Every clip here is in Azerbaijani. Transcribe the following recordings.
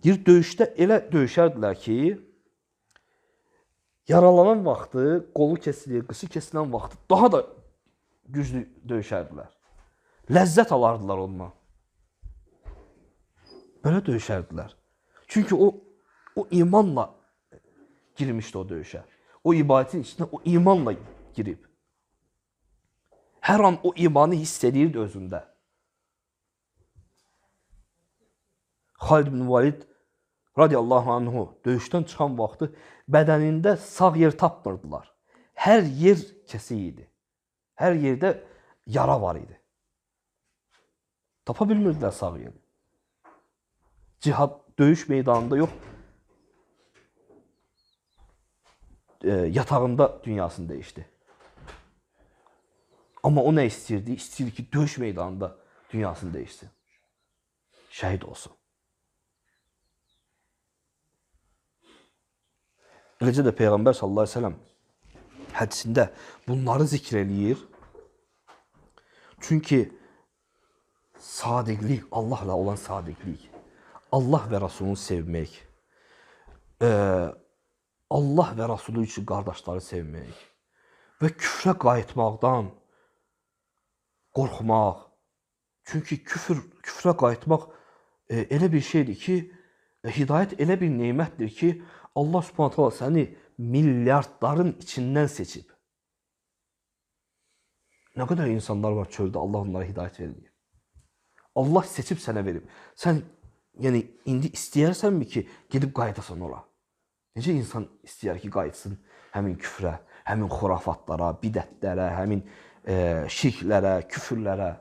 Deyir, döyüşdə elə döyüşərdilər ki, yaralanan vaxtı, qolu kesilir, qışı kesilən vaxtı daha da güclü döyüşərdilər. Ləzzət alardılar ondan. Belə döyüşərdilər. Çünki o imanla girmişdi o döyüşə. O ibadətin içində o imanla girib. Hər an o imanı hiss edirdi özündə. Xalid ibn Valid radiyallahu anhu döyüşdən çıxan vaxtı bədənində sağ yer tapmırdılar. Hər yer kəsik idi. Hər yerdə yara var idi. Tapa bilmirdilər sağ yeri. Cihad döyüş meydanında yox, yatağında dünyasını dəyişdi. Amma o nə istəyirdi? İstəyirdi ki, döyüş meydanında dünyasını dəyişsin. Şəhid olsun. Eləcə də Peyğəmbər sallallahu əleyhi və səlləm hədisində bunları zikr eləyir. Çünki sadiqlik, Allahla olan sadiqlik, Allah və Rasulunu sevmək, Allah və Rasulü üçün qardaşları sevmək və küfrə qayıtmaqdan qorxmaq. Çünki küfrə qayıtmaq elə bir şeydir ki, hidayət elə bir nemətdir ki, Allah Subhanahu taala səni milyardların içindən seçib. Nə qədər insanlar var çöldə, Allah onlara hidayət verməyib. Allah seçib sənə verib. Sən yəni indi istəyirsənmi ki, gedib qayıdasan ora? Necə insan istəyər ki, qayıtsın həmin küfrə, həmin xurafatlara, bidətlərə, həmin şirklərə, küfürlərə?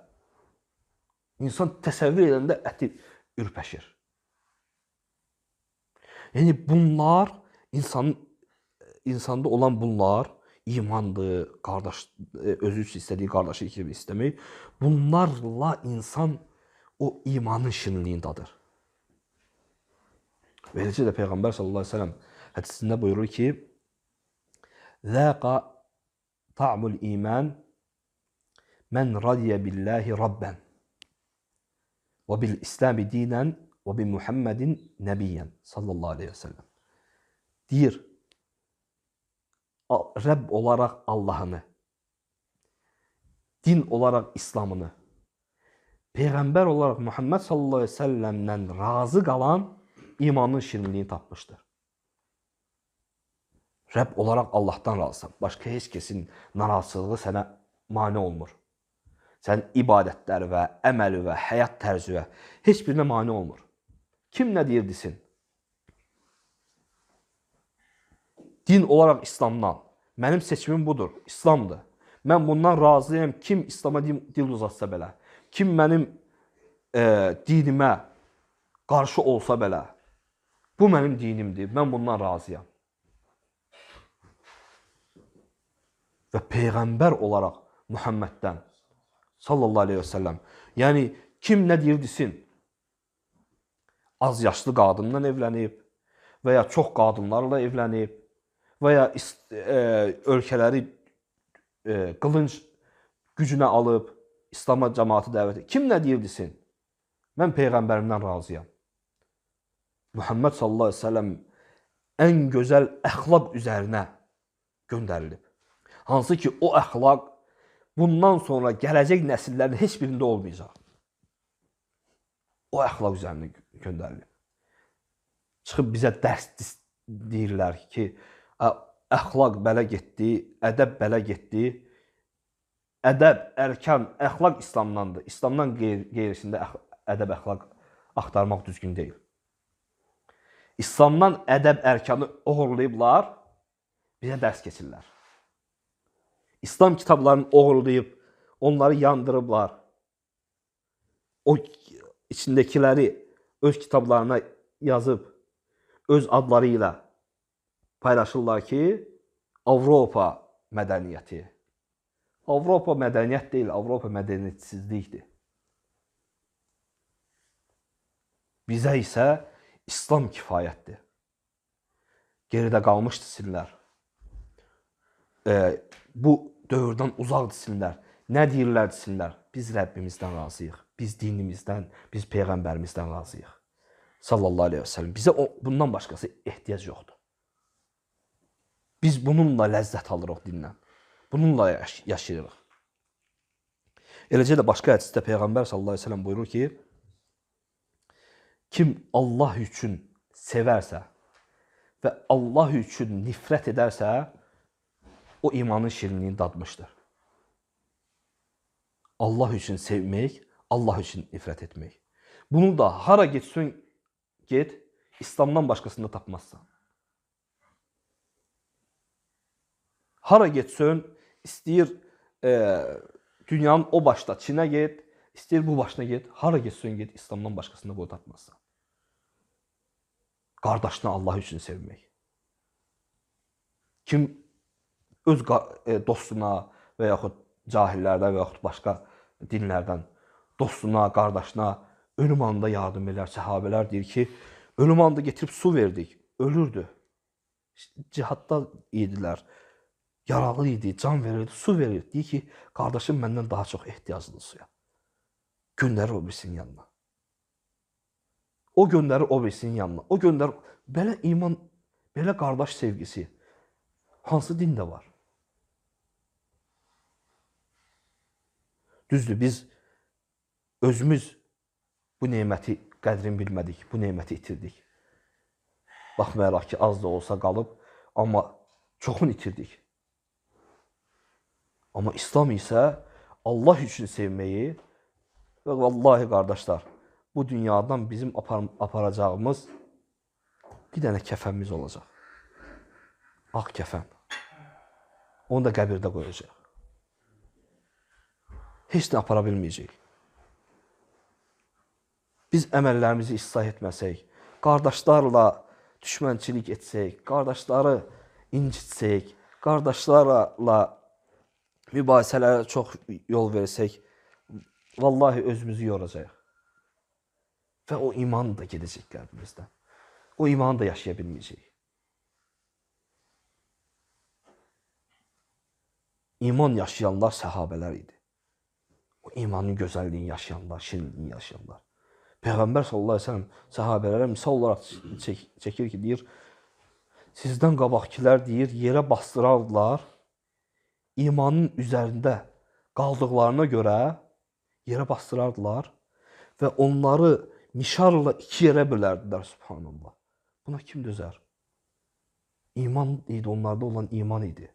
İnsan təsəvvür edəndə əti ürpəşir. Yəni bunlar, insanda olan bunlar, imandır, özü üçün istədiyi qardaşı kimi istəmək, bunlarla insan o imanın şirinliyini dadır. Beləcə də Peyğəmbər sallallahu əleyhi və səlləm hədisində buyurur ki, "Zəqa ta'mul iman men radiya billahi rabban və bil İslam dinan və bi Muhammedin nebiyyen sallallahu aleyhi və səlləm." Deyir, Rəbb olaraq Allahını, din olaraq İslamını, Peyğəmbər olaraq Muhammed sallallahu aleyhi və səlləmdən razı qalan imanın şirinliyini tapmışdır. Rəbb olaraq Allahdan razısan. Başqa heç kəsin narazılığı sənə mane olmur. Sən ibadətləri və əməli və həyat tərzi və heç birinə mane olmur. Kim nə deyir desin? Din olaraq İslamdan. Mənim seçimim budur. İslamdır. Mən bundan razıyam. Kim İslama dil uzatsa belə. Kim mənim dinimə qarşı olsa belə. Bu mənim dinimdir. Mən bundan razıyam. Və Peyğəmbər olaraq Muhammeddən sallallahu aleyhi və səlləm. Yəni kim nə deyir desin? Az yaşlı qadından evlənib və ya çox qadınlarla evlənib və ya ölkələri qılınc gücünə alıb İslam'a cəmaatı dəvət edir. Kim nə deyir desin? Mən Peyğəmbərimdən razıyam. Muhammed sallallahu aleyhi və səlləm ən gözəl əxlaq üzərinə göndərilib. Hansı ki o əxlaq bundan sonra gələcək nəsillərin heç birində olmayacaq. O əxlaq üzərinə göndərilib. Çıxıb bizə dərs deyirlər ki, əxlaq belə getdi, ədəb belə getdi. Ədəb, ərkan, əxlaq İslamdandır. İslamdan qeyrisində ədəb, əxlaq axtarmaq düzgün deyil. İslamdan ədəb, ərkanı oğurlayıblar, bizə dərs keçirlər. İslam kitablarını oğurlayıb, onları yandırıblar. O içindəkiləri öz kitablarına yazıb, öz adları ilə paylaşırlar ki, Avropa mədəniyyəti. Avropa mədəniyyət deyil, Avropa mədəniyyətsizlikdir. Bizə isə İslam kifayətdir. Geridə qalmış desinlər. Bu dövrdən uzaq desinlər. Nə deyirlər desinlər. Biz Rəbbimizdən razıyıq. Biz dinimizdən, biz Peyğəmbərimizdən razıyıq. sallallahu aleyhi və səlləm. Bizə bundan başqası ehtiyac yoxdur. Biz bununla ləzzət alırıq dindən. Bununla yaşayırıq. Eləcə də başqa hədisdə Peyğəmbər sallallahu aleyhi və səlləm buyurur ki, kim Allah üçün sevərsə və Allah üçün nifrət edərsə, o imanın şirinliyini dadmışdır. Allah üçün sevmək, Allah üçün nifrət etmək. Bunu da hara getsən get, İslamdan başqasında tapmazsan. Hara getsən, istəyir dünyanın o başda Çinə get, istəyir bu başına get, hara getsən get, İslamdan başqasında bunu tapmazsan. Qardaşını Allah üçün sevmək. Kim öz dostuna və yaxud cahillərdən və yaxud başqa dinlərdən dostuna, qardaşına ölüm anında yardım edər. Səhabələr deyir ki, ölüm anında getirib su verdik, ölürdü. Cihadda idilər, yaralı idi, can verirdi, su verirdi. Deyir ki, qardaşım məndən daha çox ehtiyaclıdır suya. Göndərir o birisinin yanına. O göndərir o birisinin yanına. O göndərir. Belə iman, belə qardaş sevgisi hansı dində var? Düzdür, biz özümüz bu neməti qədrini bilmədik, bu neməti itirdik. Baxmayaraq ki, az da olsa qalıb, amma çoxunu itirdik. Amma İslam isə Allah üçün sevməyi və vallahi qardaşlar, bu dünyadan bizim aparacağımız bir dənə kəfənimiz olacaq. Ağ kəfən. Onu da qəbirdə qoyacaq. Heç nə apara bilməyəcək. Biz əməllərimizi islah etməsək, qardaşlarla düşmənçilik etsək, qardaşları incitsək, qardaşlarla mübahisələrə çox yol versək, vallahi özümüzü yoracaq. Və o iman da gedəcək qəlbimizdən. O imanı da yaşaya bilməyəcək. İman yaşayanlar səhabələr idi. O imanın gözəlliyini yaşayanlar, şirinliyini yaşayanlar. Peyğəmbər sallallahu aleyhi ve sellem səhabələrə misal olaraq çəkir ki, deyir, sizdən qabaqkilər deyir, yerə bastırardılar, imanın üzərində qaldıqlarına görə yerə bastırardılar və onları mişarla iki yerə bölərdilər, subhanallah. Buna kim dözər? İman idi, onlarda olan iman idi.